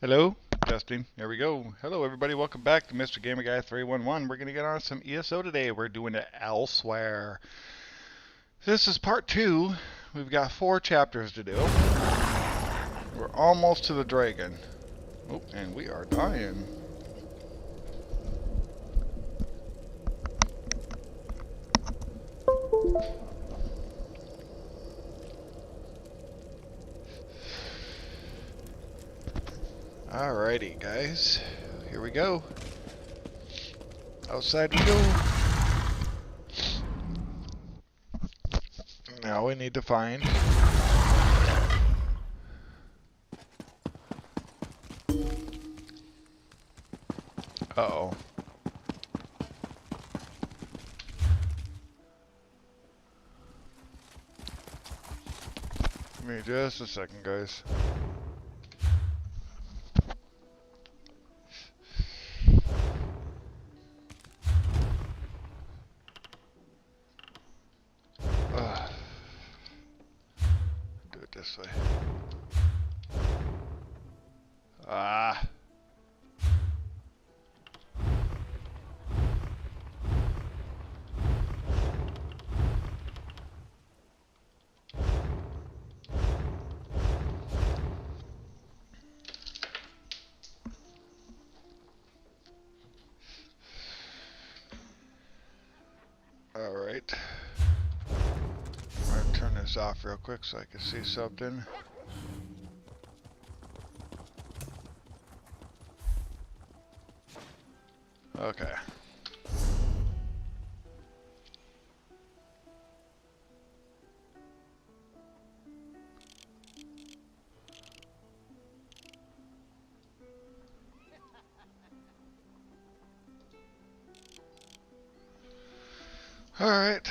Hello, testing. There we go. Hello, everybody. Welcome back to Mr. Gamer Guy 311. We're going to get on some ESO today. We're doing it elsewhere. This is part 2. We've got 4 chapters to do. We're almost to the dragon. Oh, and we are dying. Alrighty, guys. Here we go. Outside we go. Now we need to find... Uh-oh. Give me just a second, guys. Do it this way. Ah. Alright. I'm going to turn this off real quick so I can see something. Okay. Alright.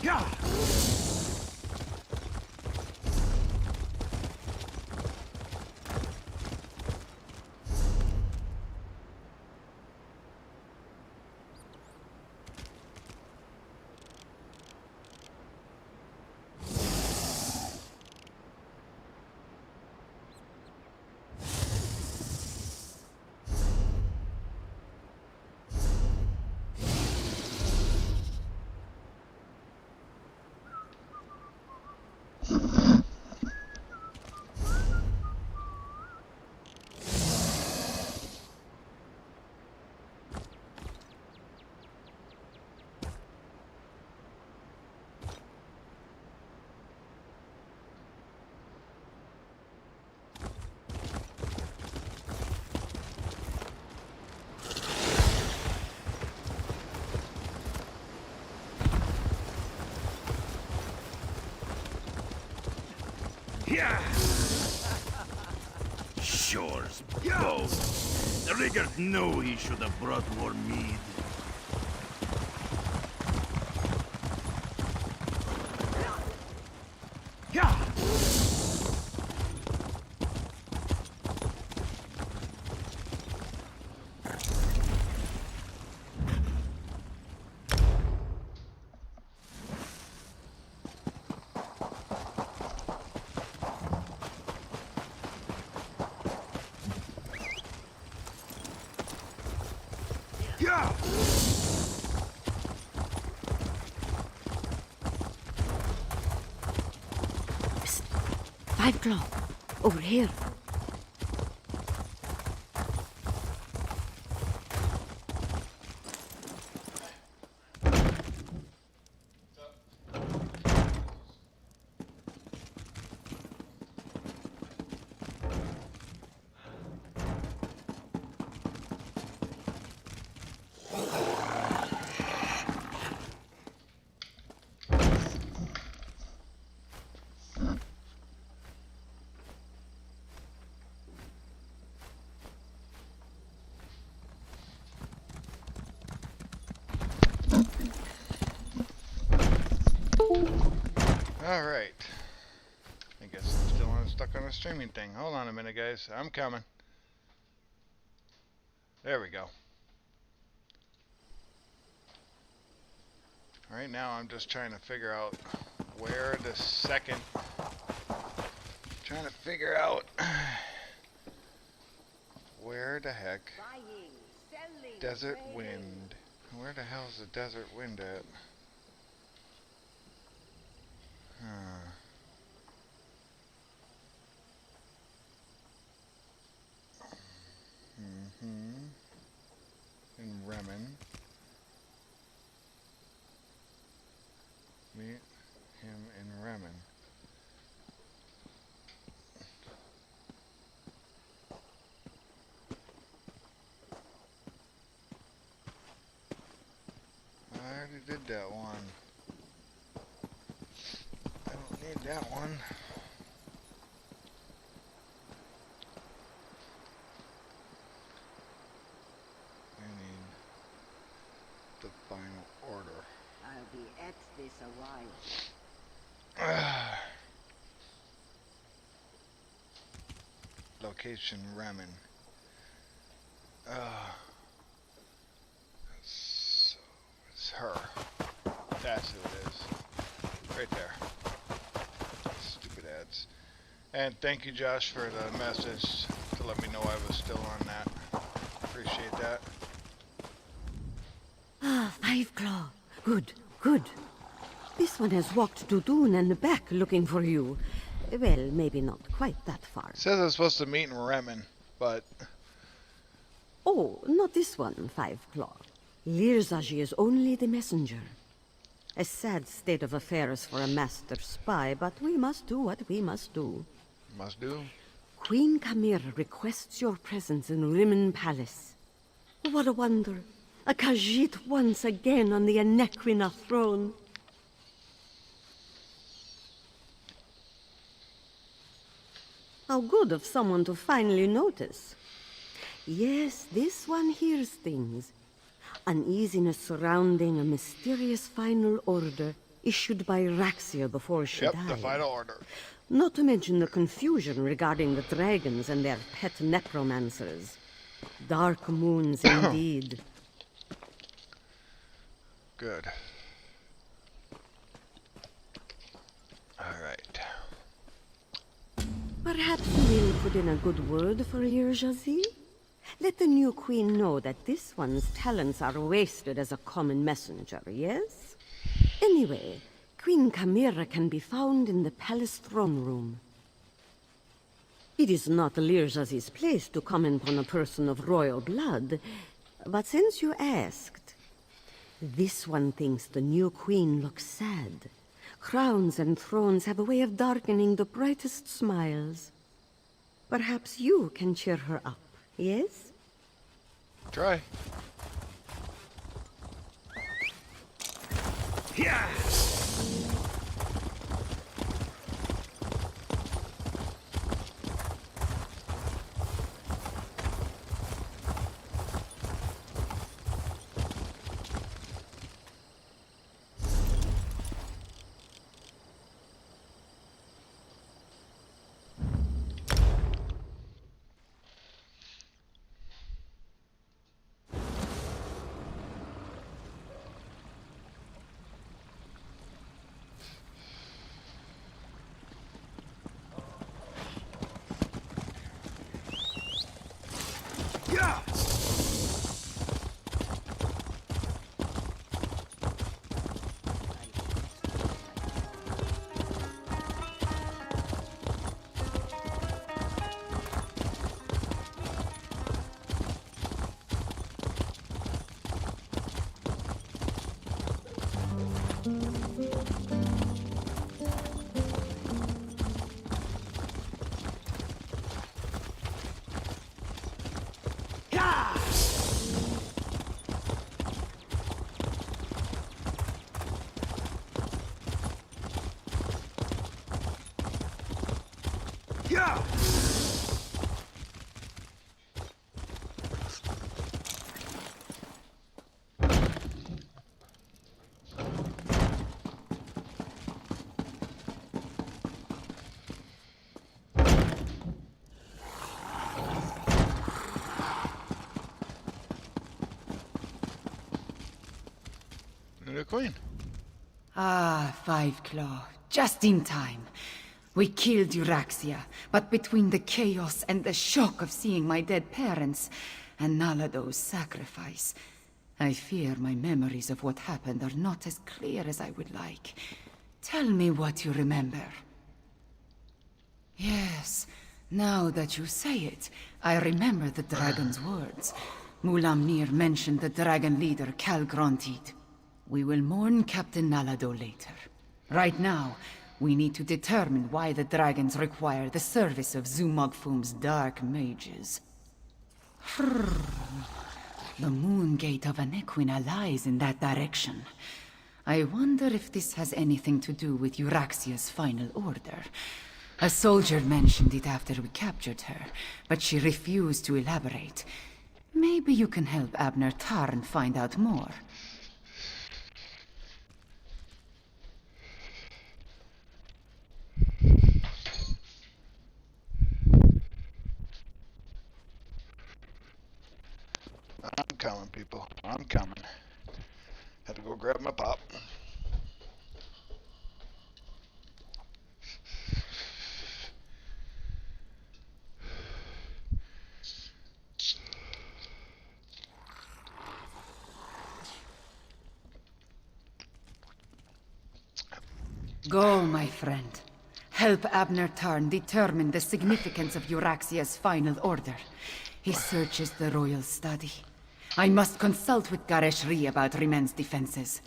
Yeah. Yeah. Shore's boast. The Riggers know he should have brought more mead. Yeah. Psst. Five Claw. Over here. Alright. I guess I'm still stuck on the streaming thing. Hold on a minute, guys. I'm coming. There we go. Right now I'm just trying to figure out where the second... Trying to figure out where the heck Desert Wind. Where the hell's the Desert Wind at? In Remen. Meet him in Remen. I already did that one. I don't need that one. I need the final order. I'll be at this a while. Location Remen. So it's her. That's who it is. Right there. Stupid ads. And thank you, Josh, for the message to let me know I was still on that. Appreciate that. Ah, Five Claw. Good, good. This one has walked to Dune and back looking for you. Well, maybe not quite that far. It says I was supposed to meet in Remen, but... Oh, not this one, Five Claw. Lirzaj is only the messenger. A sad state of affairs for a master spy, but we must do what we must do. Must do. Queen Camira requests your presence in Rimmon Palace. What a wonder. A Khajiit once again on the Anequina throne. How good of someone to finally notice. Yes, this one hears things. Uneasiness surrounding a mysterious final order issued by Raxia before she died. The final order. Not to mention the confusion regarding the dragons and their pet necromancers. Dark moons indeed. Good. Alright. Perhaps you will put in a good word for Lirjazi? Let the new queen know that this one's talents are wasted as a common messenger, yes? Anyway, Queen Camira can be found in the palace throne room. It is not Lirjazi's place to comment on a person of royal blood, but since you asked, this one thinks the new queen looks sad. Crowns and thrones have a way of darkening the brightest smiles. Perhaps you can cheer her up, yes? Try. Yeah. The Queen. Ah, Five Claw. Just in time. We killed Euraxia, but between the chaos and the shock of seeing my dead parents, and Nalado's sacrifice, I fear my memories of what happened are not as clear as I would like. Tell me what you remember. Yes, now that you say it, I remember the dragon's words. Mulamnir mentioned the dragon leader, Kal Grantit. We will mourn Captain Nalado later. Right now, we need to determine why the dragons require the service of Zumogfum's dark mages. The moon gate of Anequina lies in that direction. I wonder if this has anything to do with Euraxia's final order. A soldier mentioned it after we captured her, but she refused to elaborate. Maybe you can help Abner Tarn find out more. I'm coming, people. I'm coming. Had to go grab my pop. Go, my friend. Help Abner Tarn determine the significance of Euraxia's final order. He searches the royal study. I must consult with Gareshri about Rimen's defenses.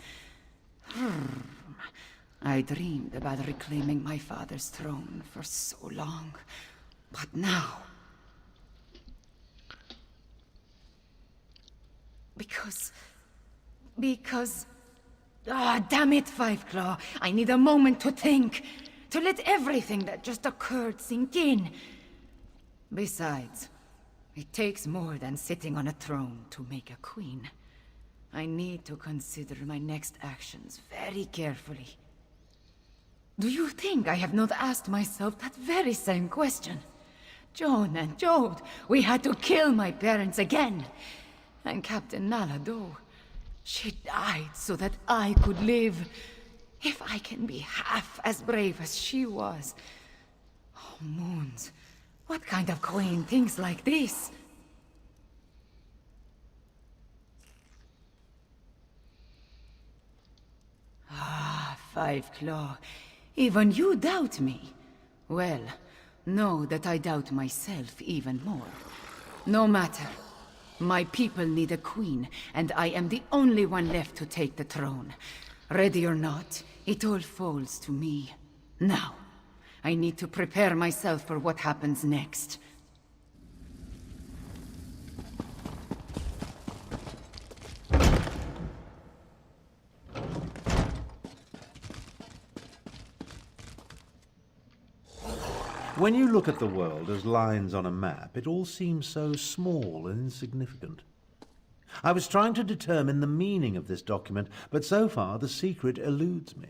I dreamed about reclaiming my father's throne for so long. But now... Because... Ah, damn it, Five Claw. I need a moment to think. To let everything that just occurred sink in. Besides, it takes more than sitting on a throne to make a queen. I need to consider my next actions very carefully. Do you think I have not asked myself that very same question? Joan and Jode, we had to kill my parents again. And Captain Nalado, she died so that I could live. If I can be half as brave as she was. Oh, moons. What kind of queen thinks like this? Ah, Five Claw. Even you doubt me. Well, know that I doubt myself even more. No matter. My people need a queen, and I am the only one left to take the throne. Ready or not, it all falls to me. Now, I need to prepare myself for what happens next. When you look at the world as lines on a map, it all seems so small and insignificant. I was trying to determine the meaning of this document, but so far the secret eludes me.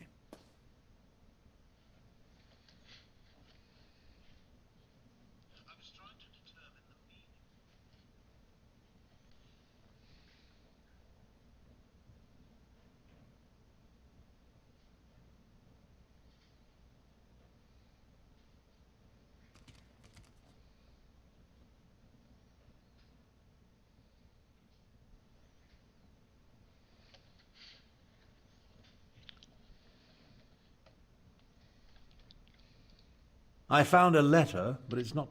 I found a letter, but it's not...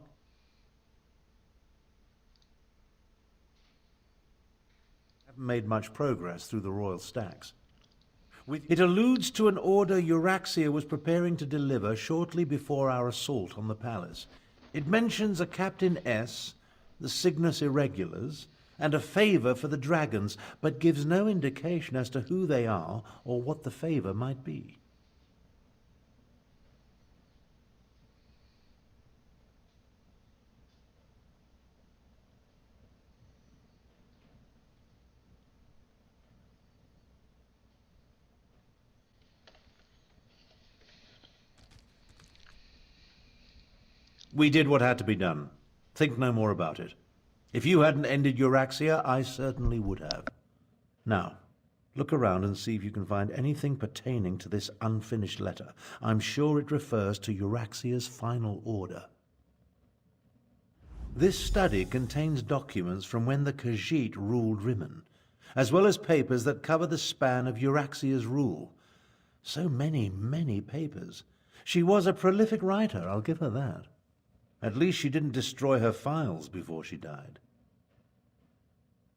I haven't made much progress through the royal stacks. It alludes to an order Euraxia was preparing to deliver shortly before our assault on the palace. It mentions a Captain S, the Cygnus Irregulars, and a favor for the dragons, but gives no indication as to who they are or what the favor might be. We did what had to be done. Think no more about it. If you hadn't ended Euraxia, I certainly would have. Now, look around and see if you can find anything pertaining to this unfinished letter. I'm sure it refers to Euraxia's final order. This study contains documents from when the Khajiit ruled Rimmon, as well as papers that cover the span of Euraxia's rule. So many, many papers. She was a prolific writer, I'll give her that. At least she didn't destroy her files before she died.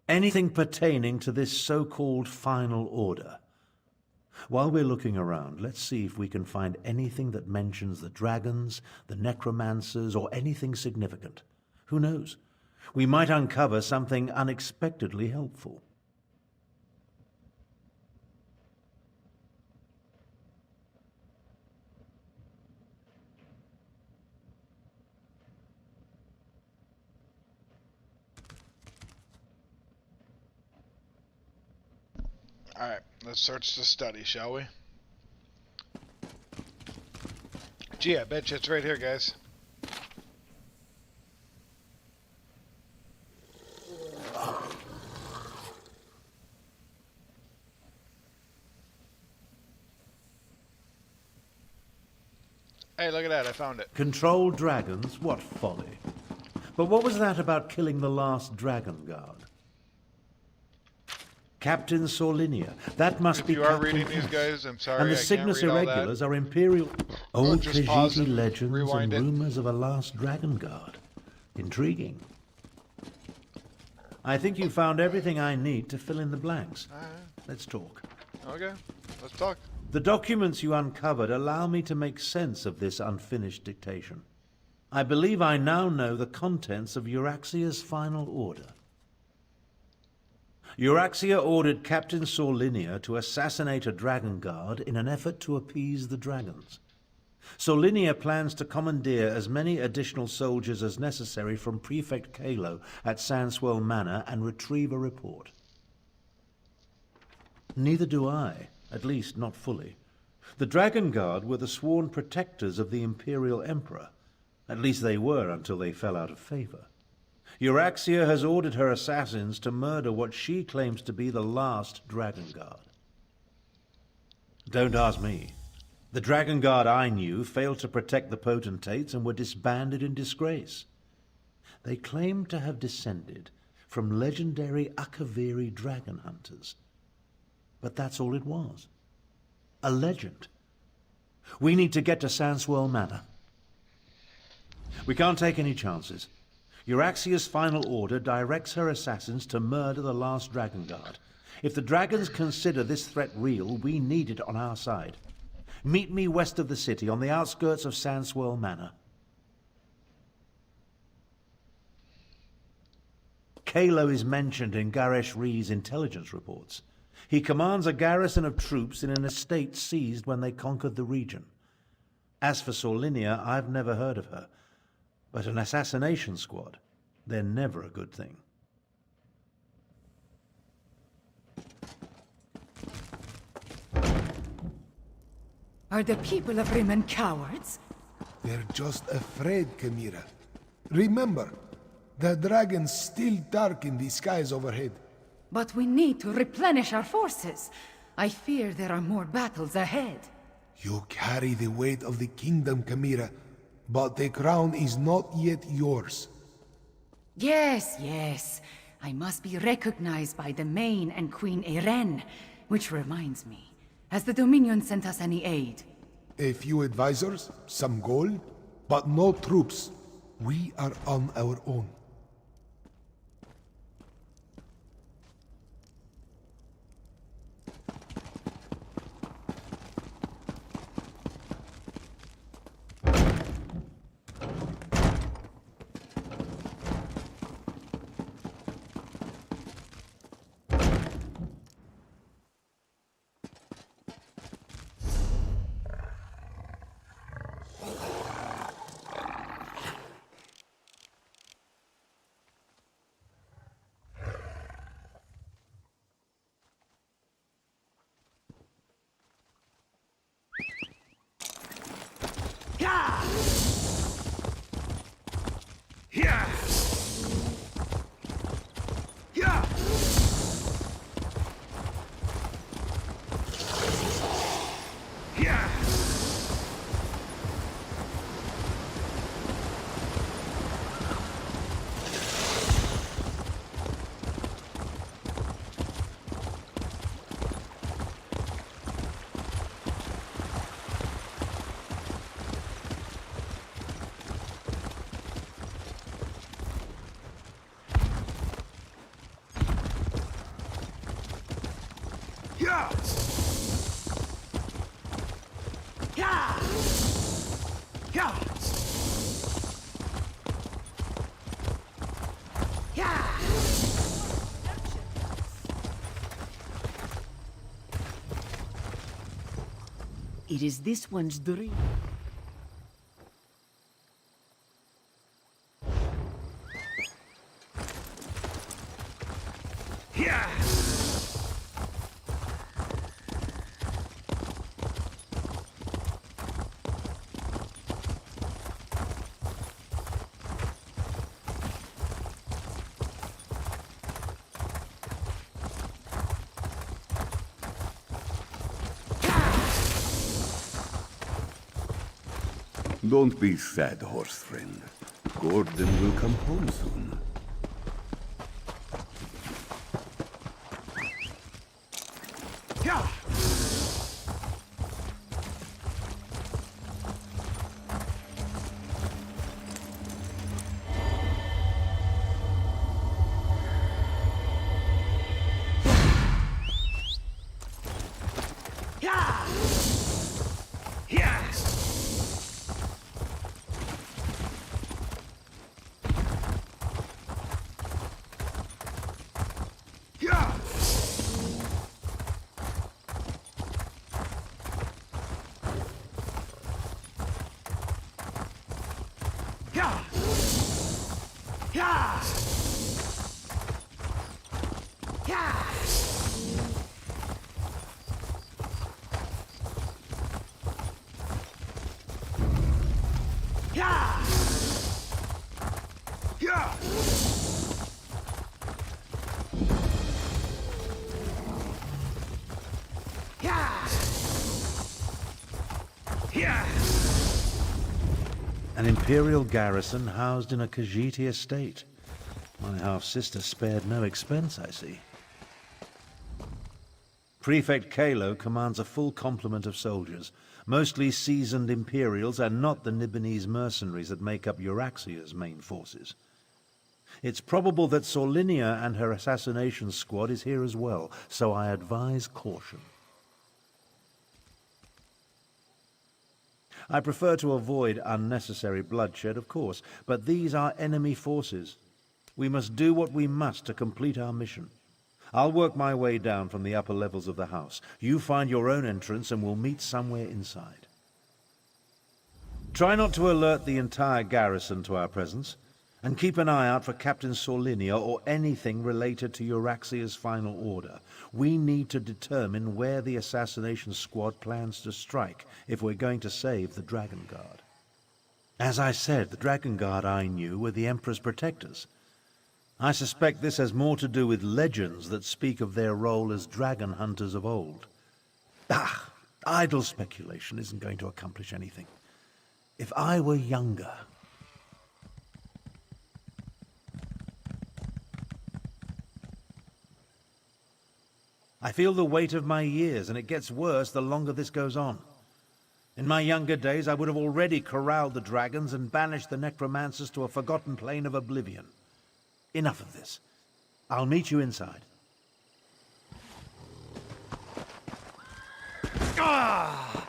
Anything pertaining to this so-called final order. While we're looking around, let's see if we can find anything that mentions the dragons, the necromancers, or anything significant. Who knows? We might uncover something unexpectedly helpful. Alright, let's search the study, shall we? Gee, I bet you it's right here, guys. Hey, look at that, I found it. Control dragons? What folly. But what was that about killing the last dragon guard? Captain Sorlinia. That must be If you are Captain reading these Hess. guys, I'm sorry, And the I can't Cygnus read all that. Irregulars are Imperial... Old just pause Khajiit and legends rewind and it. rumors of a last dragon guard. Intriguing. I think you found everything I need to fill in the blanks. Let's talk. Okay, let's talk. The documents you uncovered allow me to make sense of this unfinished dictation. I believe I now know the contents of Euraxia's final order. Euraxia ordered Captain Sorlinia to assassinate a dragon guard in an effort to appease the dragons. Sorlinia plans to commandeer as many additional soldiers as necessary from Prefect Kalo at Sanswell Manor and retrieve a report. Neither do I, at least not fully. The Dragon Guard were the sworn protectors of the Imperial Emperor. At least they were until they fell out of favor. Euraxia has ordered her assassins to murder what she claims to be the last Dragon Guard. Don't ask me. The Dragon Guard I knew failed to protect the potentates and were disbanded in disgrace. They claimed to have descended from legendary Akaviri dragon hunters. But that's all it was. A legend. We need to get to Sanswell Manor. We can't take any chances. Euraxia's final order directs her assassins to murder the last Dragon Guard. If the dragons consider this threat real, we need it on our side. Meet me west of the city, on the outskirts of Sanswell Manor. Kalo is mentioned in Garesh Ree's intelligence reports. He commands a garrison of troops in an estate seized when they conquered the region. As for Sorlinia, I've never heard of her. But an assassination squad, they're never a good thing. Are the people of Rimmon cowards? They're just afraid, Chimera. Remember, the dragons still darken the skies overhead. But we need to replenish our forces. I fear there are more battles ahead. You carry the weight of the kingdom, Chimera, but the crown is not yet yours. Yes, yes. I must be recognized by the Main and Queen Eren. Which reminds me, has the Dominion sent us any aid? A few advisors, some gold, but no troops. We are on our own. Yeah! Yeah! Yeah! Yeah! It is this one's dream. Yeah! Don't be sad, horse friend. Gordon will come home soon. Yeah! Yeah! Yeah! Yeah! Yeah! Yeah! Yeah! Yeah! Yeah! Yeah! Yeah! An Imperial garrison housed in a Khajiiti estate. My half-sister spared no expense, I see. Prefect Kalo commands a full complement of soldiers, mostly seasoned Imperials and not the Nibonese mercenaries that make up Euraxia's main forces. It's probable that Sorlinia and her assassination squad is here as well, so I advise caution. I prefer to avoid unnecessary bloodshed, of course, but these are enemy forces. We must do what we must to complete our mission. I'll work my way down from the upper levels of the house. You find your own entrance and we'll meet somewhere inside. Try not to alert the entire garrison to our presence, and keep an eye out for Captain Sorlinia or anything related to Euraxia's final order. We need to determine where the assassination squad plans to strike if we're going to save the Dragon Guard. As I said, the Dragon Guard I knew were the Emperor's protectors. I suspect this has more to do with legends that speak of their role as dragon hunters of old. Idle speculation isn't going to accomplish anything. If I were younger... I feel the weight of my years, and it gets worse the longer this goes on. In my younger days, I would have already corralled the dragons and banished the necromancers to a forgotten plane of oblivion. Enough of this. I'll meet you inside. Ah!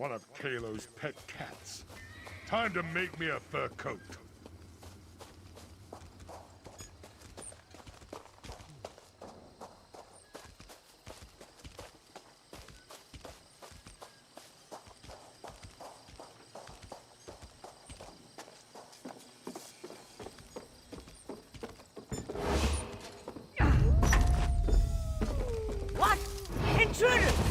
one of Kalo's pet cats. Time to make me a fur coat. What? Intruders!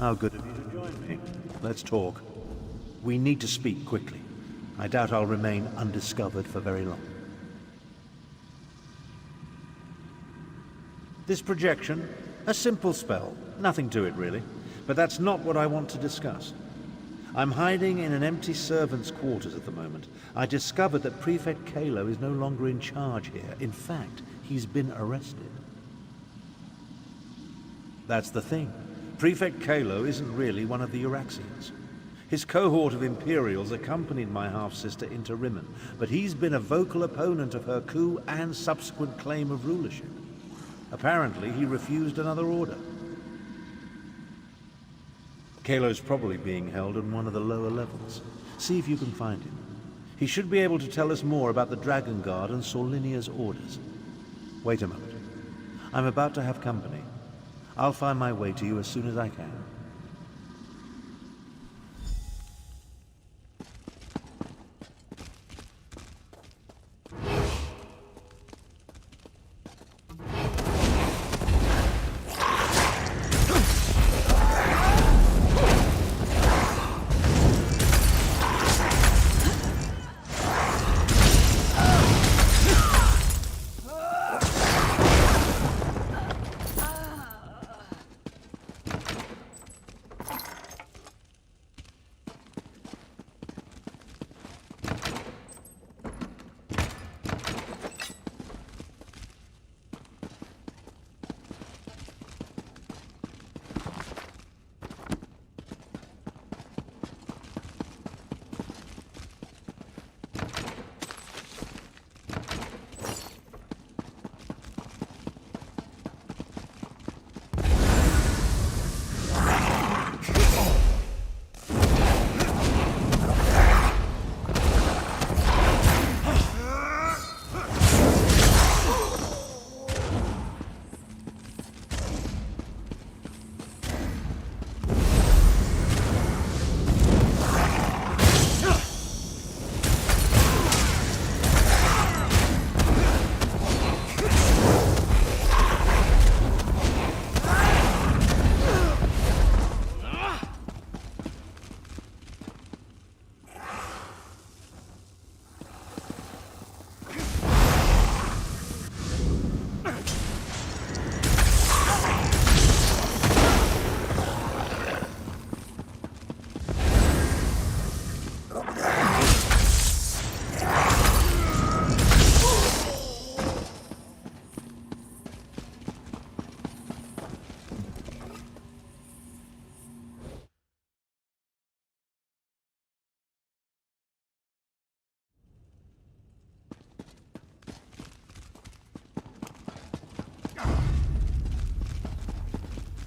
How good of you to join me. Let's talk. We need to speak quickly. I doubt I'll remain undiscovered for very long. This projection, a simple spell. Nothing to it, really. But that's not what I want to discuss. I'm hiding in an empty servant's quarters at the moment. I discovered that Prefect Kalo is no longer in charge here. In fact, he's been arrested. That's the thing. Prefect Kalo isn't really one of the Euraxians. His cohort of Imperials accompanied my half-sister into Rimmen, but he's been a vocal opponent of her coup and subsequent claim of rulership. Apparently, he refused another order. Kalo's probably being held on one of the lower levels. See if you can find him. He should be able to tell us more about the Dragon Guard and Solinia's orders. Wait a moment. I'm about to have company. I'll find my way to you as soon as I can.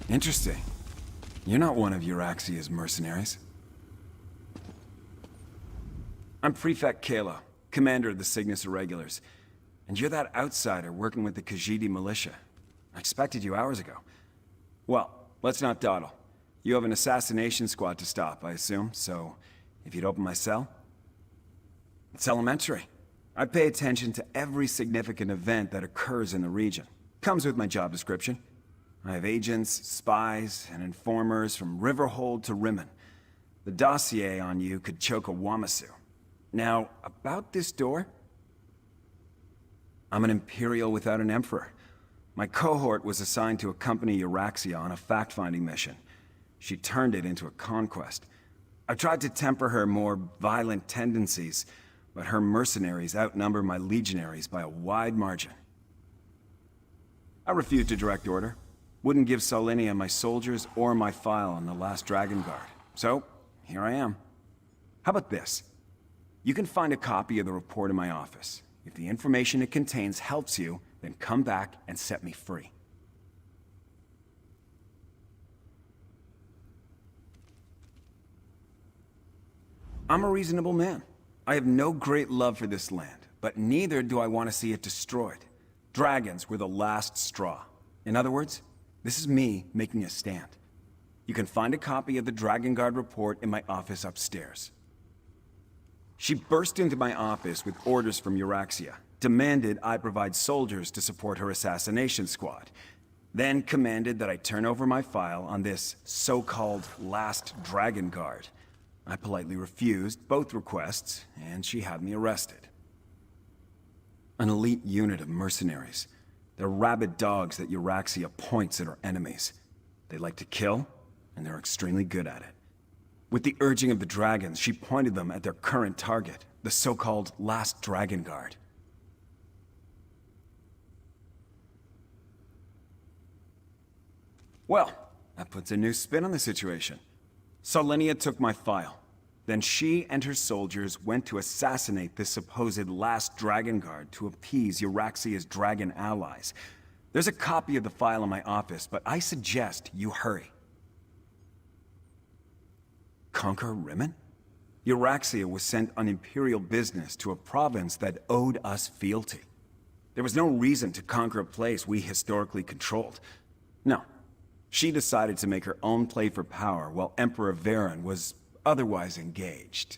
Interesting. You're not one of Euraxia's mercenaries. I'm Prefect Kalo, commander of the Cygnus Irregulars. And you're that outsider working with the Khajiit militia. I expected you hours ago. Well, let's not dawdle. You have an assassination squad to stop, I assume, so if you'd open my cell? It's elementary. I pay attention to every significant event that occurs in the region. Comes with my job description. I have agents, spies, and informers from Riverhold to Rimmen. The dossier on you could choke a Wamasu. Now, about this door? I'm an Imperial without an Emperor. My cohort was assigned to accompany Euraxia on a fact-finding mission. She turned it into a conquest. I tried to temper her more violent tendencies, but her mercenaries outnumber my legionaries by a wide margin. I refused a direct order. Wouldn't give Solinia my soldiers or my file on the last Dragon Guard. So, here I am. How about this? You can find a copy of the report in my office. If the information it contains helps you, then come back and set me free. I'm a reasonable man. I have no great love for this land, but neither do I want to see it destroyed. Dragons were the last straw. In other words, this is me making a stand. You can find a copy of the Dragon Guard report in my office upstairs. She burst into my office with orders from Euraxia, demanded I provide soldiers to support her assassination squad, then commanded that I turn over my file on this so-called last Dragon Guard. I politely refused both requests, and she had me arrested. An elite unit of mercenaries. They're rabid dogs that Euraxia points at her enemies. They like to kill, and they're extremely good at it. With the urging of the dragons, she pointed them at their current target, the so-called Last Dragon Guard. Well, that puts a new spin on the situation. Solinia took my file. Then she and her soldiers went to assassinate this supposed Last Dragon Guard to appease Euraxia's dragon allies. There's a copy of the file in my office, but I suggest you hurry. Conquer Rimmen? Euraxia was sent on Imperial business to a province that owed us fealty. There was no reason to conquer a place we historically controlled. No. She decided to make her own play for power while Emperor Varen was otherwise engaged.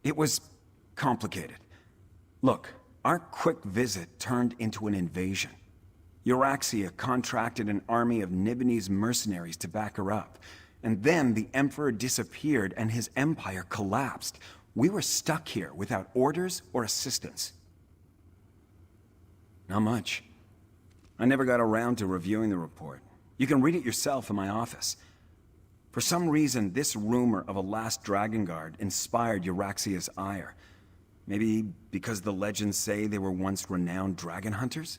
It was complicated. Look, our quick visit turned into an invasion. Euraxia contracted an army of Nibonese mercenaries to back her up. And then the Emperor disappeared and his empire collapsed. We were stuck here without orders or assistance. Not much. I never got around to reviewing the report. You can read it yourself in my office. For some reason, this rumor of a Last Dragon Guard inspired Euraxia's ire. Maybe because the legends say they were once renowned dragon hunters?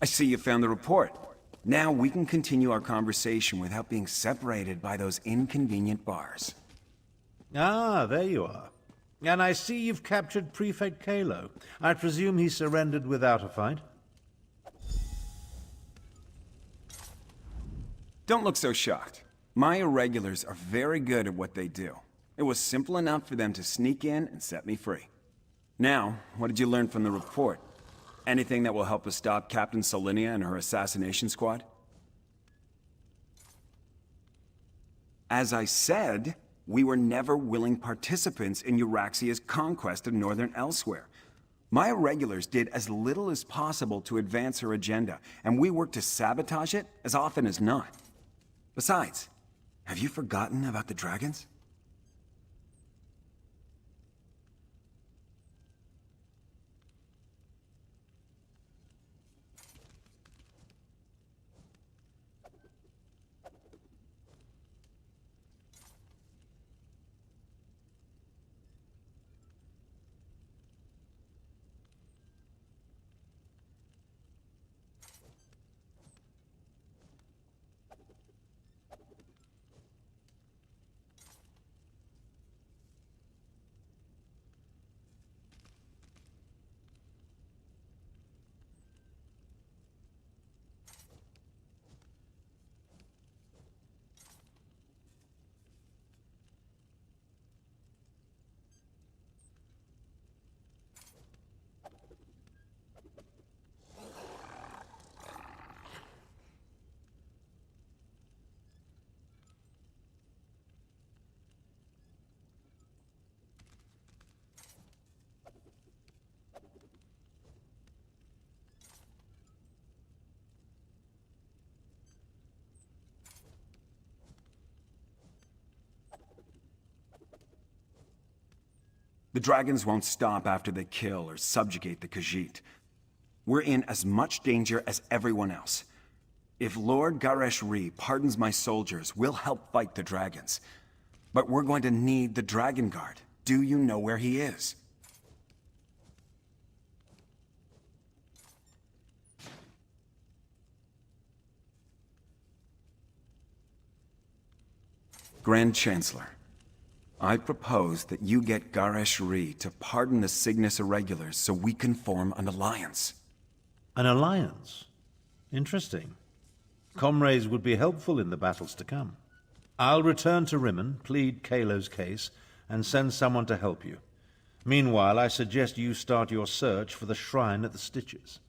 I see you found the report. Now we can continue our conversation without being separated by those inconvenient bars. Ah, there you are. And I see you've captured Prefect Kalo. I presume he surrendered without a fight? Don't look so shocked. My irregulars are very good at what they do. It was simple enough for them to sneak in and set me free. Now, what did you learn from the report? Anything that will help us stop Captain Solinia and her assassination squad? As I said, we were never willing participants in Euraxia's conquest of Northern Elsewhere. My irregulars did as little as possible to advance her agenda, and we worked to sabotage it as often as not. Besides, have you forgotten about the dragons? The dragons won't stop after they kill or subjugate the Khajiit. We're in as much danger as everyone else. If Lord Garesh-Ri pardons my soldiers, we'll help fight the dragons. But we're going to need the Dragon Guard. Do you know where he is? Grand Chancellor, I propose that you get Garesh-Ri to pardon the Cygnus Irregulars so we can form an alliance. An alliance? Interesting. Comrades would be helpful in the battles to come. I'll return to Rimmen, plead Kalo's case, and send someone to help you. Meanwhile, I suggest you start your search for the shrine at the Stitches.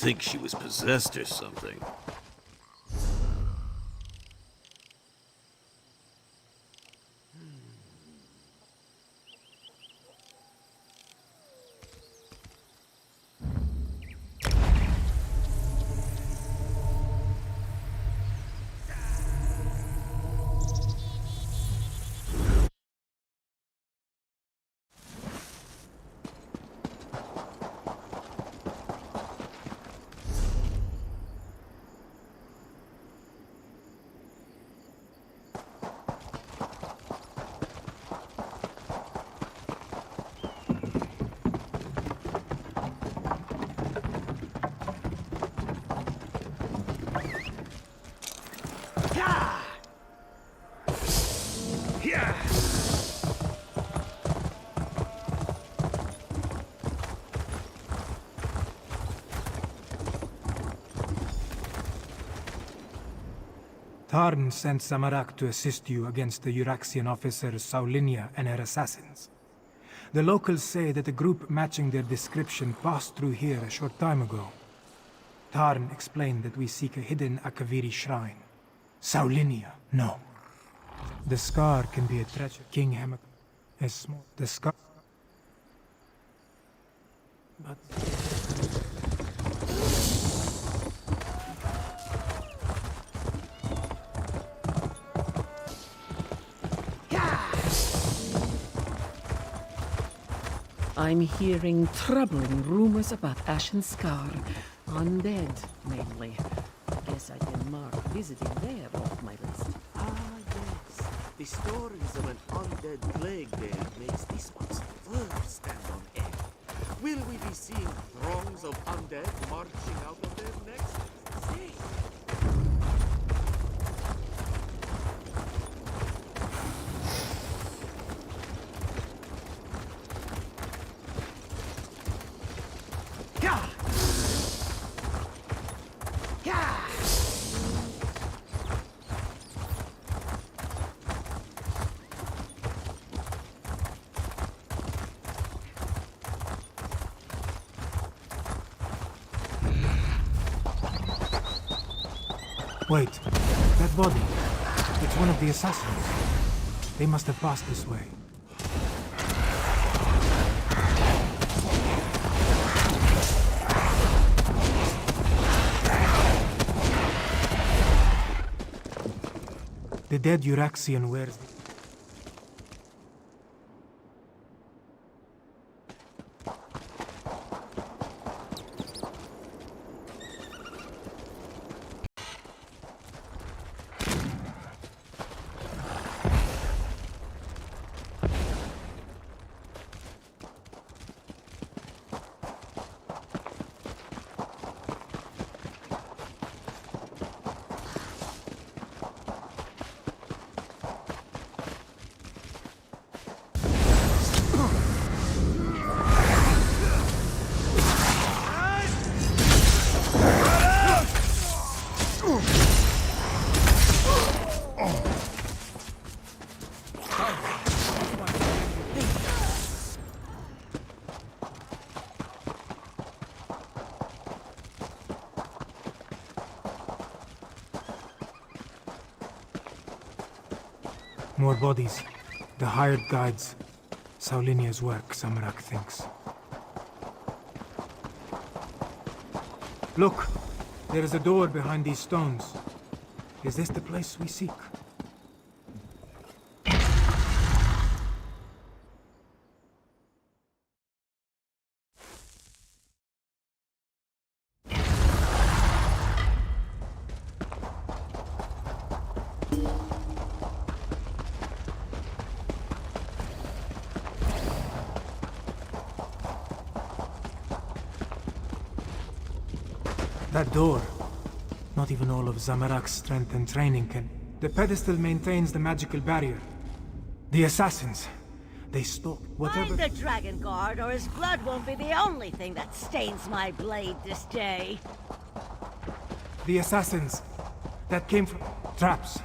think she was possessed or something. Tarn sent Samarak to assist you against the Euraxian officers Saulinia and her assassins. The locals say that a group matching their description passed through here a short time ago. Tarn explained that we seek a hidden Akaviri shrine. Saulinia, no. The scar can be a treasure. King Hammock is small. The scar... But... I'm hearing troubling rumors about Ashen Scar. Undead, mainly. Guess I can mark visiting there off my list. Ah, yes. The stories of an undead plague there makes this one's world stand on end. Will we be seeing throngs of undead marching out of there next? See? Wait, that body. It's one of the assassins. They must have passed this way. The dead Euraxian wears... More bodies. The hired guides. Saulinia's work, Samarak thinks. Look! There is a door behind these stones. Is this the place we seek? That door. Not even all of Zamarak's strength and training can... The pedestal maintains the magical barrier. The assassins. They stalk whatever... Find the Dragon Guard, or his blood won't be the only thing that stains my blade this day. The assassins. That came from... traps.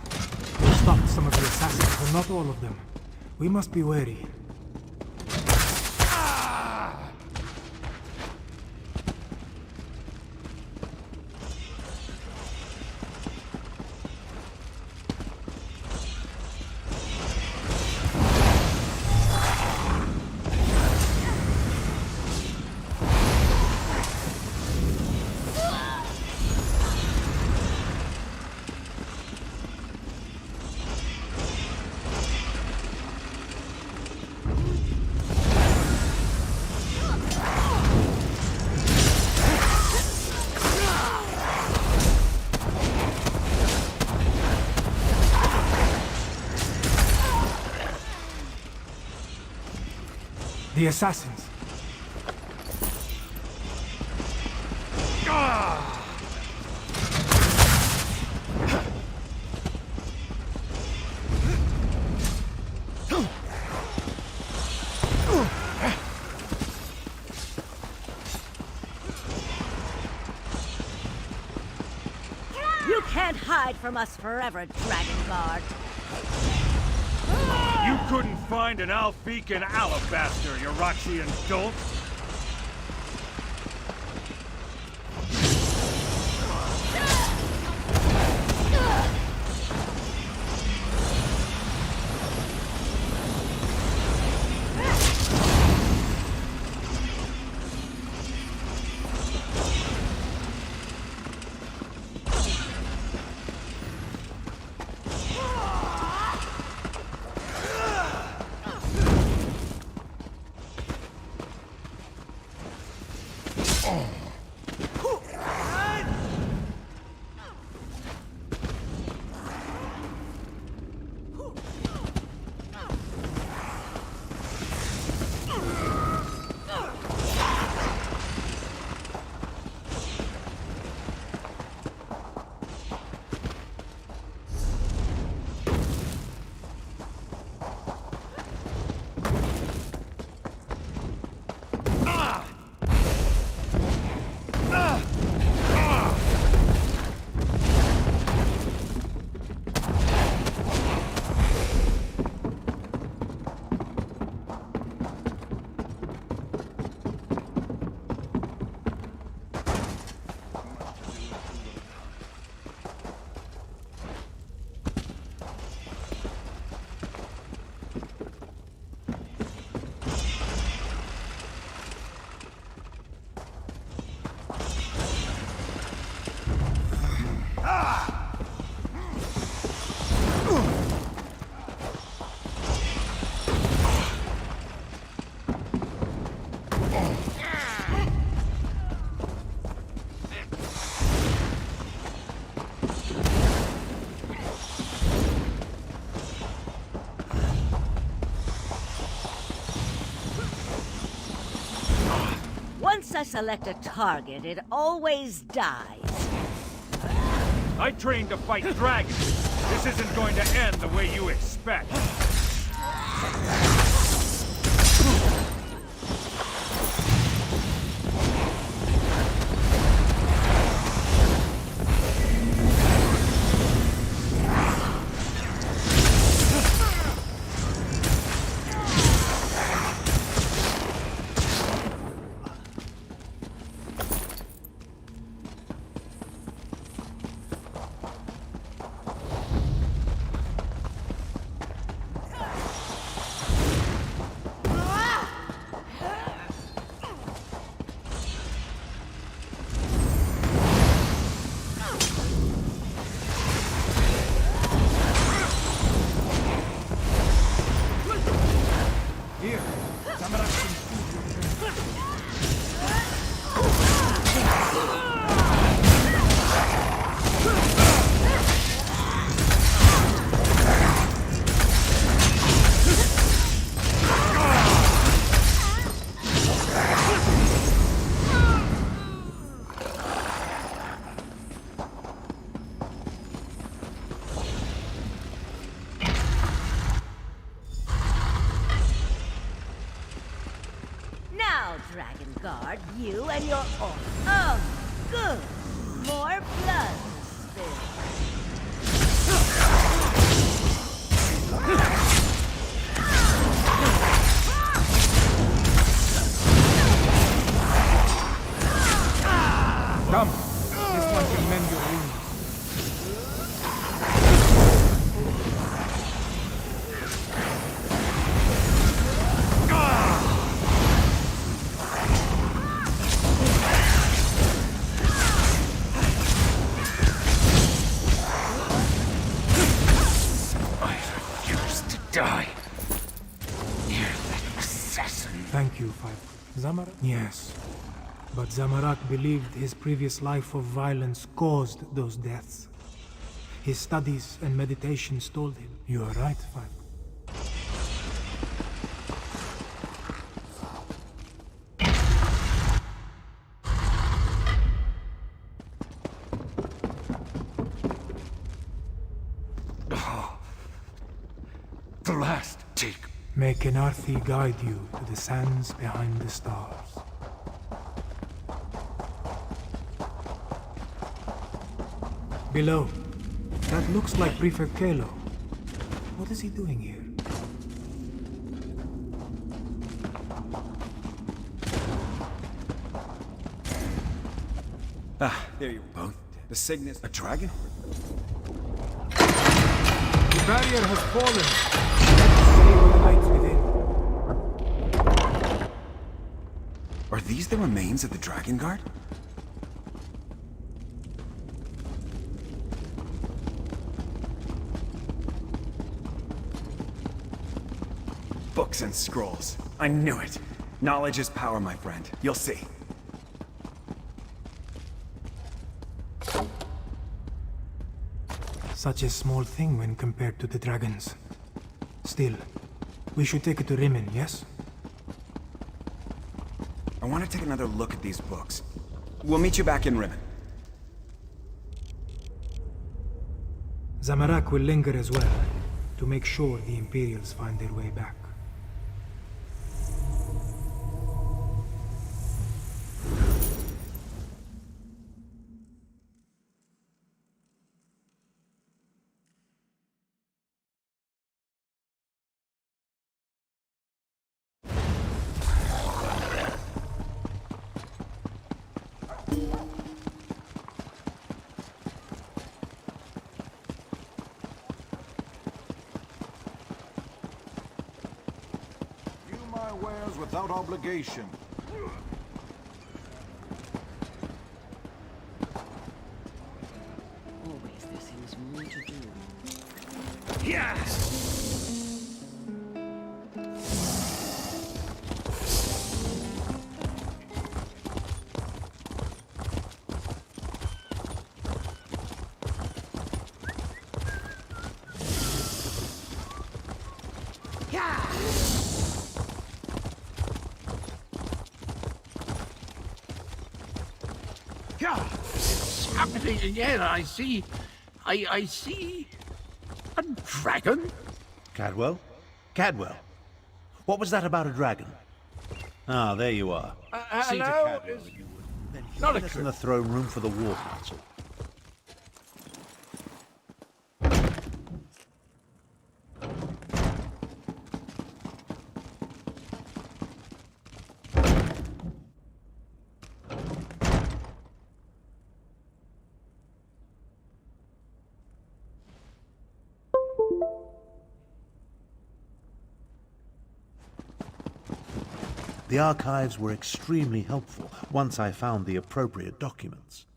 We stopped some of the assassins, but not all of them. We must be wary. The assassins. You can't hide from us forever, Dragon Guard. You couldn't find an Alfican alabaster, Yuraxian dolt. Once I select a target, it always dies. I trained to fight dragons. This isn't going to end the way you expect. Dragon Guard, you and your orc. Oh, good. More blood Come. This one can mend your wounds. Die. You assassin. Thank you, Five. Zamorak? Yes. But Zamorak believed his previous life of violence caused those deaths. His studies and meditations told him. You are right, Five. At last, take. May Kenarthi guide you to the sands behind the stars. Below. That looks like Prefect Kalo. What is he doing here? Ah, there you both. The Cygnus, a dragon? The barrier has fallen. Let's save the lights within. Are these the remains of the Dragon Guard? Books and scrolls. I knew it. Knowledge is power, my friend. You'll see. Such a small thing when compared to the dragons. Still, we should take it to Rimmon, yes? I want to take another look at these books. We'll meet you back in Rimmon. Zamarak will linger as well, to make sure the Imperials find their way back. Wares without obligation. Always there seems more to do. Yeah! It's happening again. I see a dragon. Cadwell? Cadwell? What was that about a dragon? Ah, there you are. See to Hello? Cadwell, if you would. Then Not get a us in the throne room for the War Council. The archives were extremely helpful once I found the appropriate documents.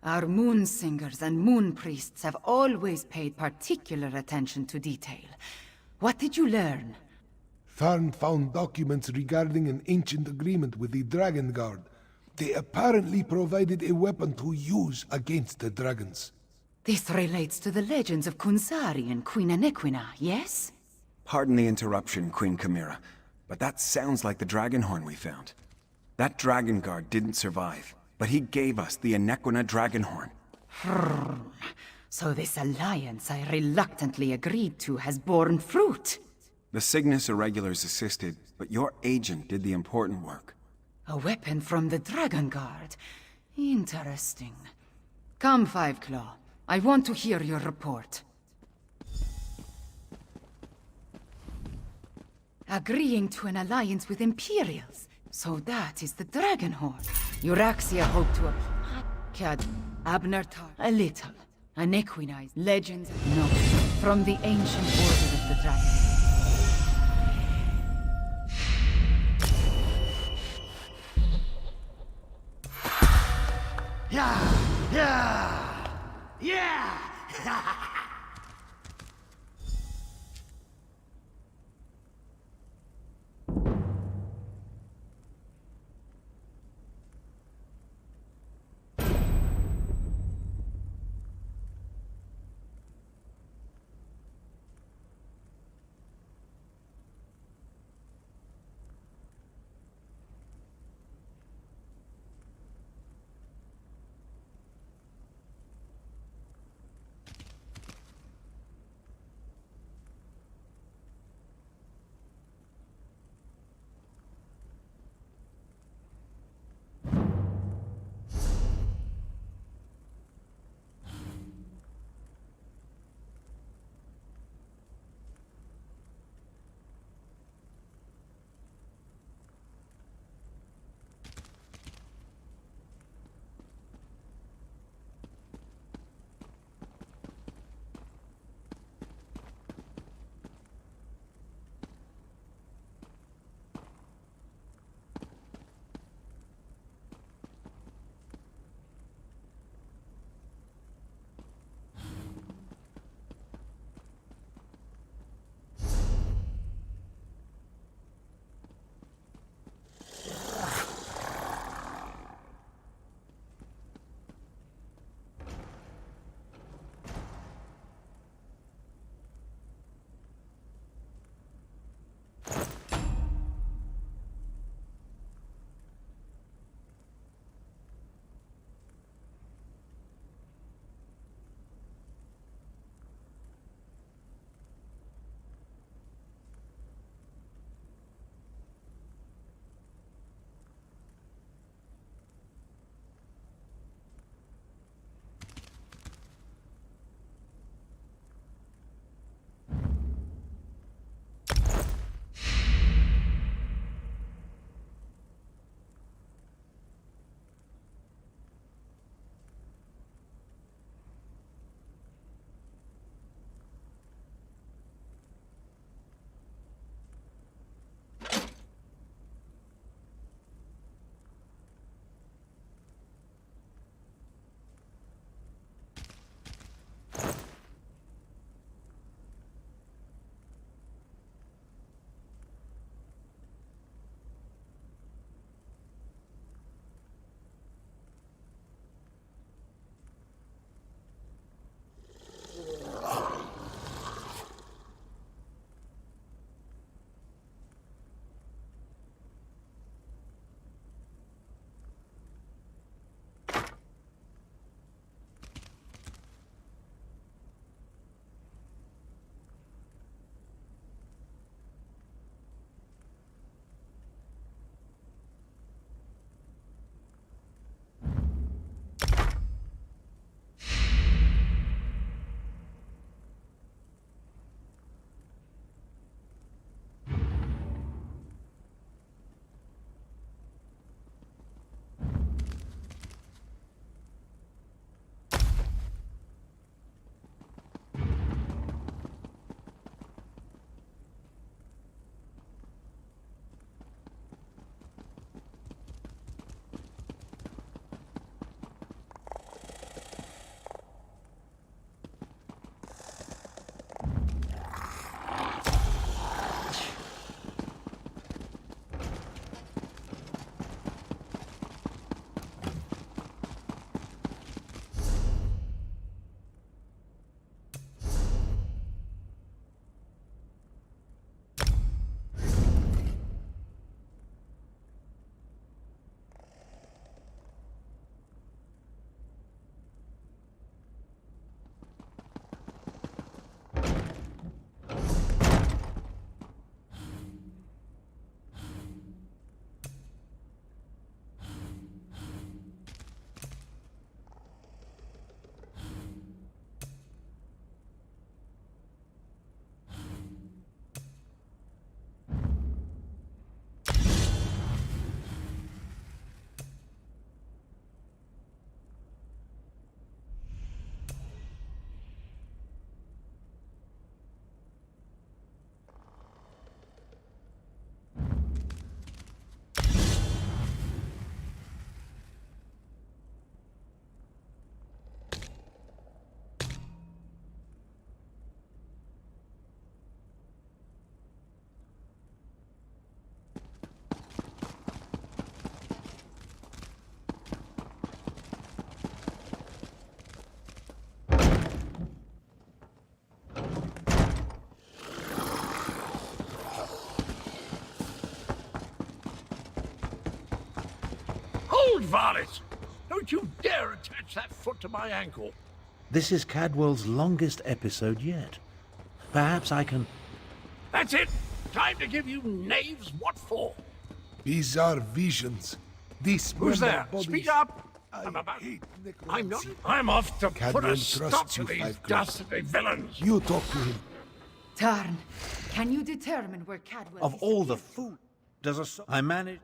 Our moon singers and moon priests have always paid particular attention to detail. What did you learn? Tharn found documents regarding an ancient agreement with the Dragon Guard. They apparently provided a weapon to use against the dragons. This relates to the legends of Kunsari and Queen Anequina, yes? Pardon the interruption, Queen Chimera, but that sounds like the dragon horn we found. That Dragon Guard didn't survive, but he gave us the Anequina dragon horn. So this alliance I reluctantly agreed to has borne fruit. The Cygnus Irregulars assisted, but your agent did the important work. A weapon from the Dragon Guard. Interesting. Come, Five Claw. I want to hear your report. Agreeing to an alliance with Imperials. So that is the Dragonhorn. Euraxia hoped to Cad Abner Tar a little. Anequina legends no. From the ancient order of the dragon. Yeah! varlet! Don't you dare attach that foot to my ankle! This is Cadwell's longest episode yet. Perhaps I can... That's it! Time to give you knaves what for! Bizarre visions. Who's there? Speak up! I'm off to put a stop to these dastardly villains! You talk to him. Tarn, can you determine where Cadwell Of all the food, I manage...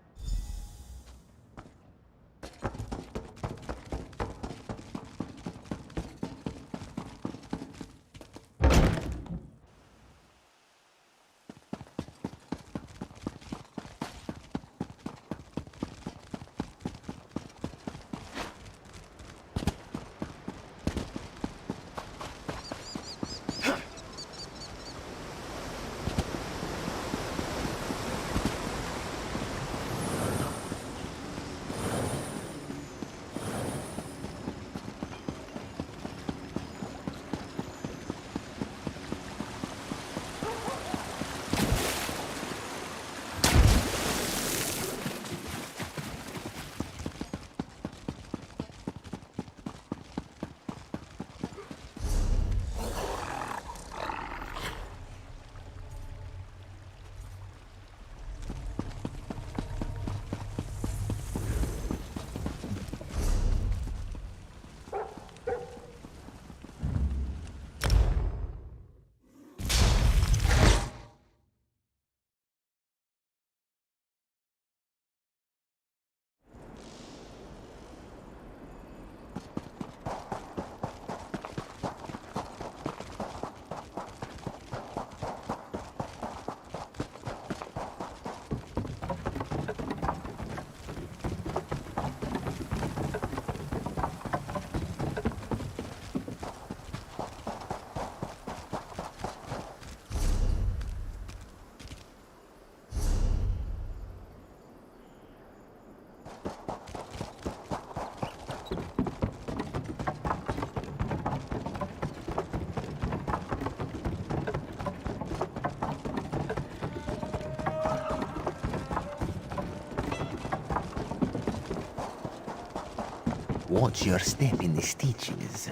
Watch your step in the stitches.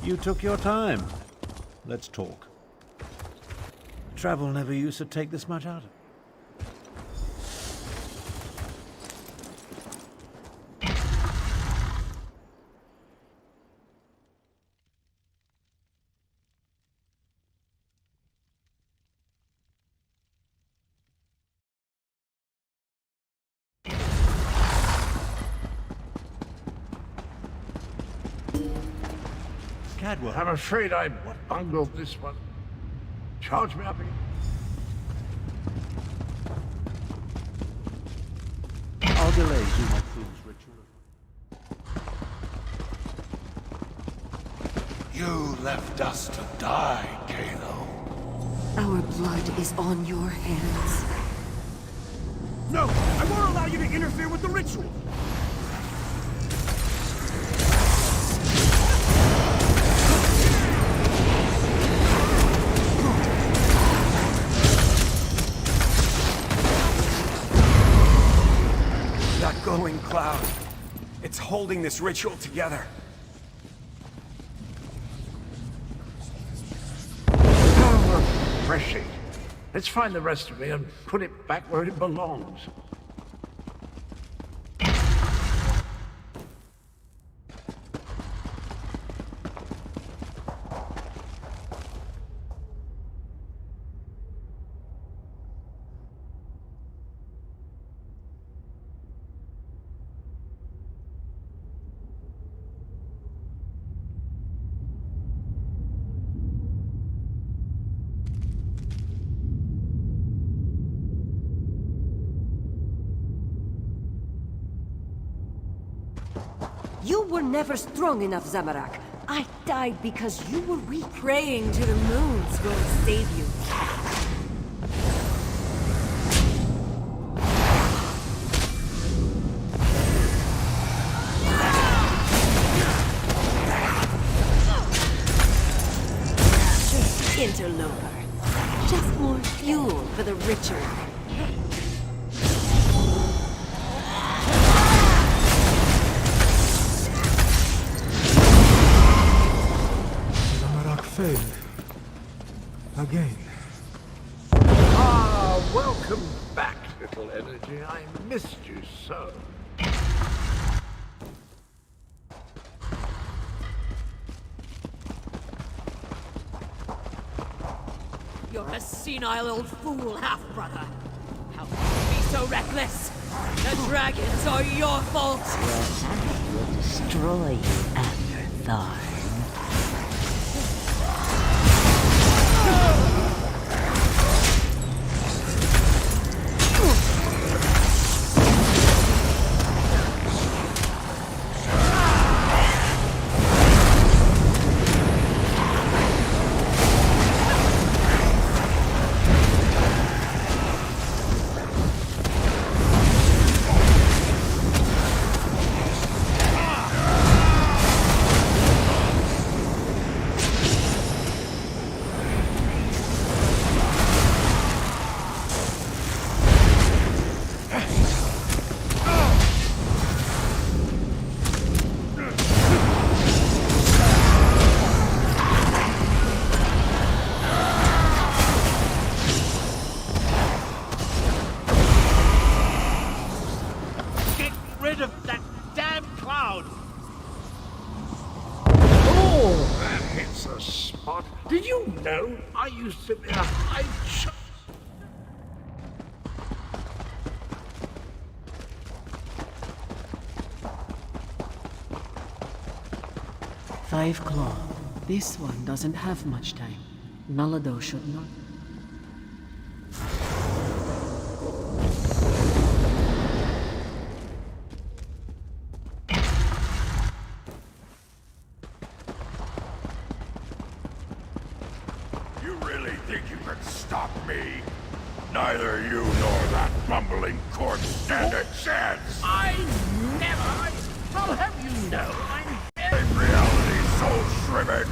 You took your time. Let's talk. Travel never used to take this much out of it. Cadwell. I'm afraid I bungled this one. Charge me up again. I'll delay Zuma Fool's ritual. You left us to die, Kalo. Our blood is on your hands. No! I won't allow you to interfere with the ritual! That glowing cloud. It's holding this ritual together. refreshing. Let's find the rest of me and put it back where it belongs. You were never strong enough, Zamorak. I died because you were weak. Praying to the moons won't save you. Interloper. Just more fuel for the ritual. Zamorak failed. Again. Ah, welcome back, little energy. I missed you so. You're a senile old fool, half-brother. How can you be so reckless? The dragons are your fault! Your habit will destroy you after Thorn. Rid of that damn cloud! Oh, that hits the spot. Did you know I used to be a high ch... Five Claw. This one doesn't have much time. Nalado should not. You really think you can stop me? Neither you nor that bumbling corpse stand a chance! I never... I'll have you know, I'm... Make reality so shriven!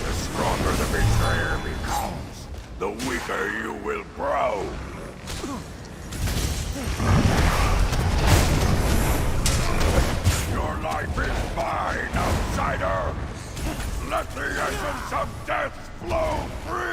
The stronger the betrayer becomes, the weaker you will grow! Your life is mine, outsider! Let the essence of death flow free!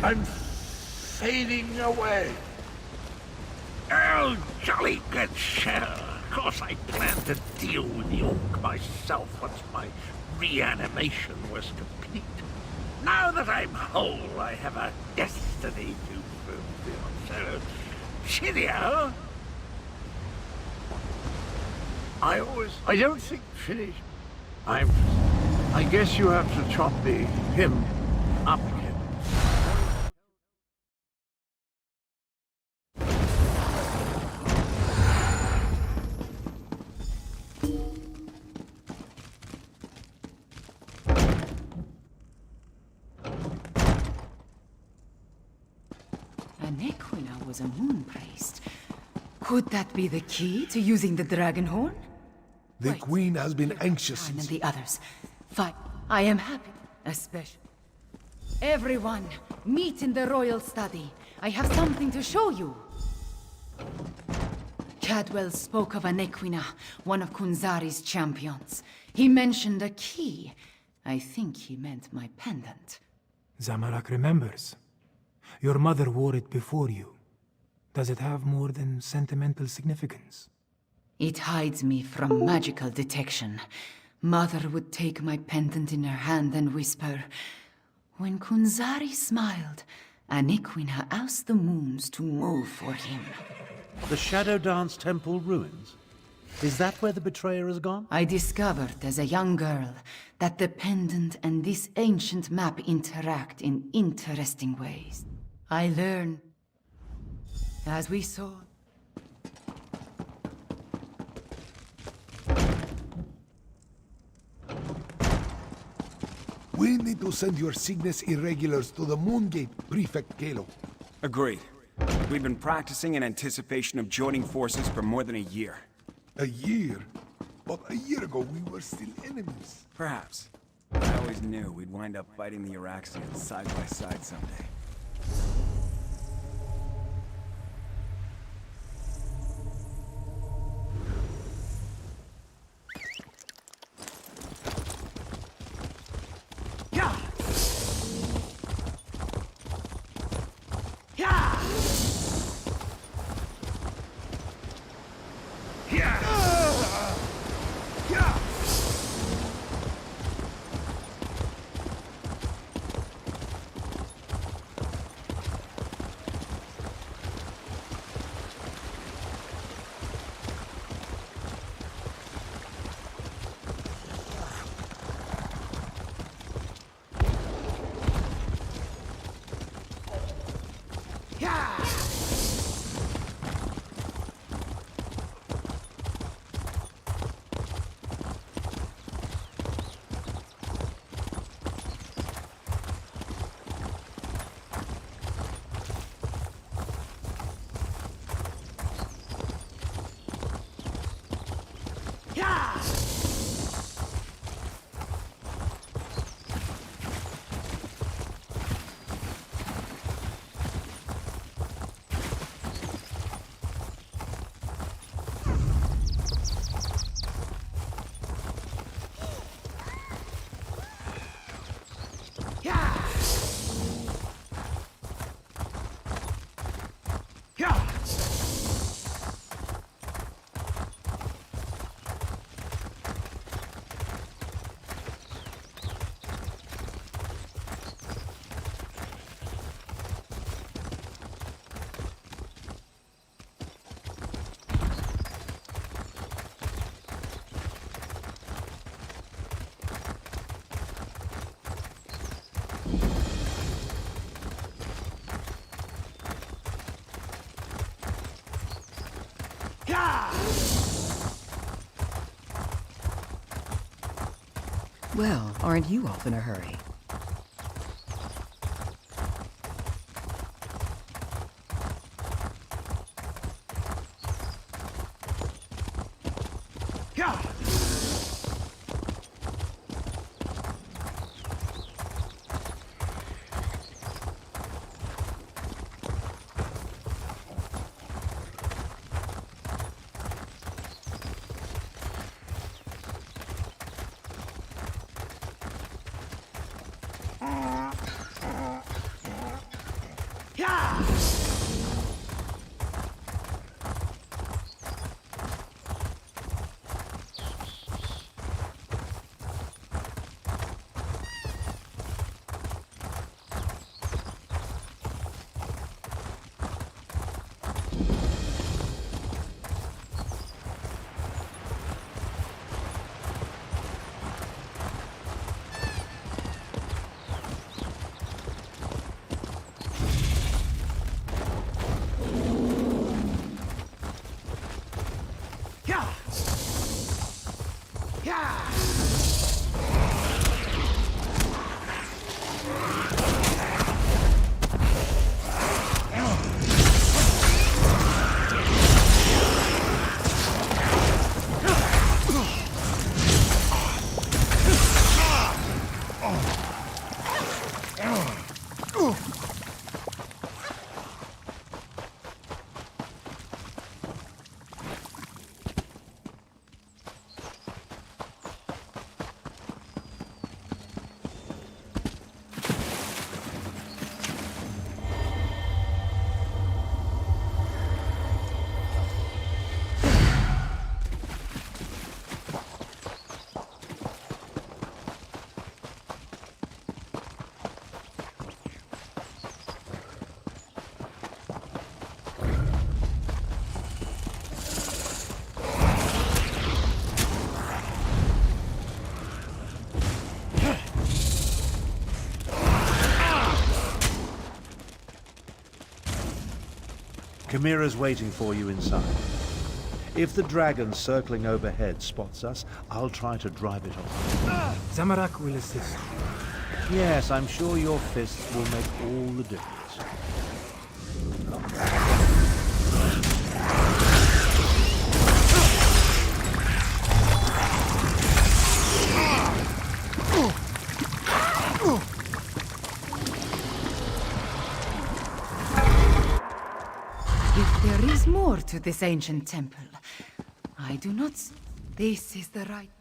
I'm fading away. Oh, jolly good Shadow. Of course I plan to deal with the orc myself once my reanimation was complete. Now that I'm whole, I have a destiny to fulfill. So, cheerio. I don't think finished. I guess you have to chop him up again. Anequina was a moon priest. Could that be the key to using the dragon horn? The Queen has been anxious And since... the others. Fine. I am happy. Especially. Everyone, meet in the royal study. I have something to show you. Cadwell spoke of Anequina, one of Kunzari's champions. He mentioned a key. I think he meant my pendant. Zamorak remembers. Your mother wore it before you. Does it have more than sentimental significance? It hides me from magical detection. Mother would take my pendant in her hand and whisper, "When Kunzari smiled, Anequina asked the moons to move for him." The Shadow Dance Temple ruins? Is that where the betrayer has gone? I discovered as a young girl that the pendant and this ancient map interact in interesting ways. I learn as we saw. We need to send your Cygnus irregulars to the Moongate, Prefect Kalo. Agreed. We've been practicing in anticipation of joining forces for more than a year. A year? But a year ago we were still enemies. Perhaps. I always knew we'd wind up fighting the Uraxians side by side someday. Well, aren't you off in a hurry? Chimera's waiting for you inside. If the dragon circling overhead spots us, I'll try to drive it off. Zamorak will assist. Yes, I'm sure your fists will make all the difference. If there is more to this ancient temple, I do not... This is the right...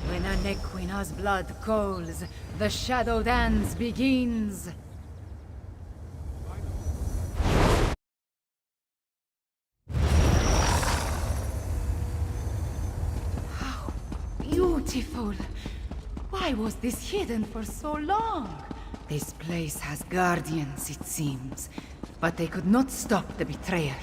When a Nequina's blood calls, the shadow dance begins. How beautiful! Why was this hidden for so long? This place has guardians, it seems. But they could not stop the betrayer.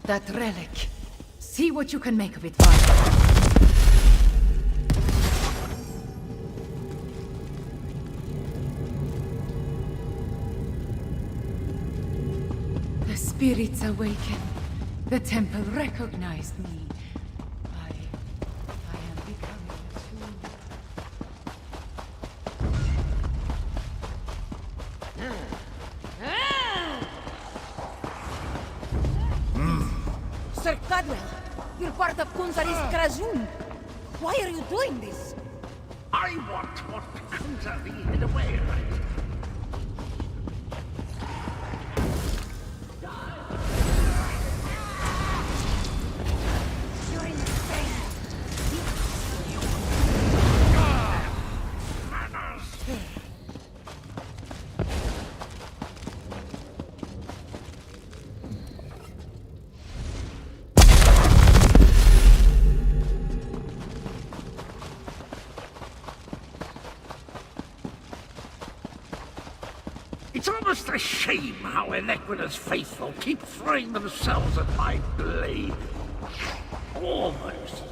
That relic. See what you can make of it, Father. The spirits awaken. The temple recognized me. I am becoming Sir Cadwell, you're part of Kunzari's Krajun. Why are you doing this? I want what Kunzari hid away. You're insane. It's almost a shame how Enequina's faithful keep throwing themselves at my blade. Almost.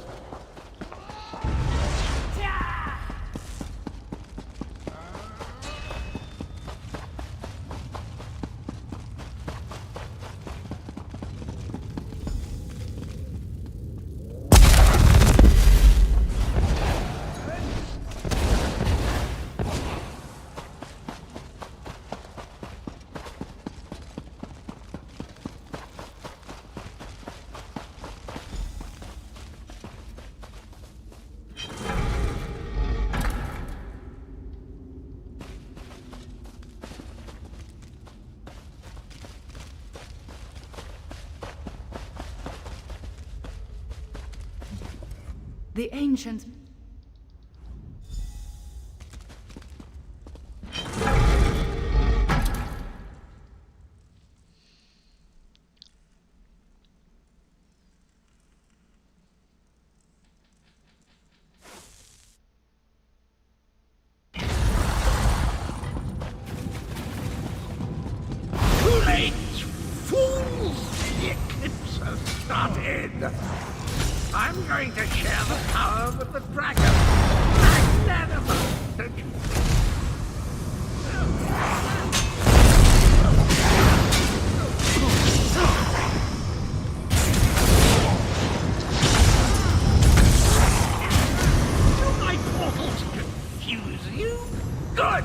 The ancient... Too late, fools! The eclipse has started. I'm going to share the power with the dragon. Magnanimous, don't you think? Do my portals confuse you? Good!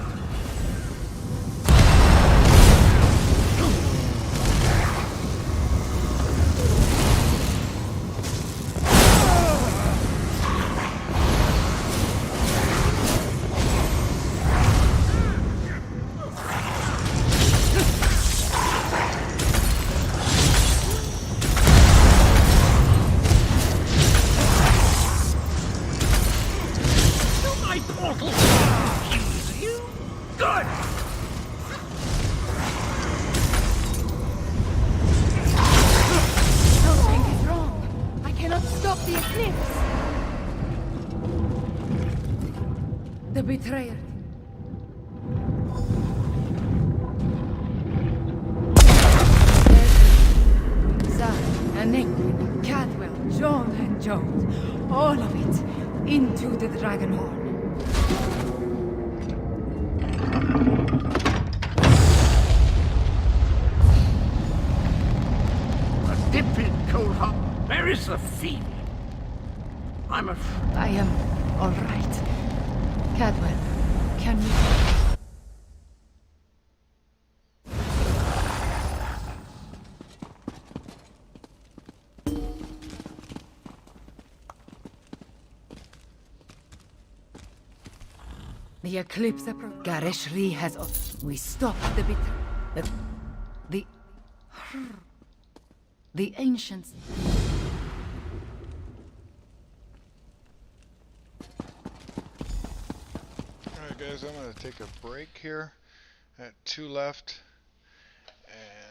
the betrayer. Zara, Anequin, Cadwell, John and Jones. All of it into the Dragonhorn. A dip-in, cold hot. Where is the fiend? I'm afraid. I am all right. Cadwell, can we... The eclipse approach. Gareshri has... We stopped the bit... The ancients... Alright guys, I'm going to take a break here at 2 left.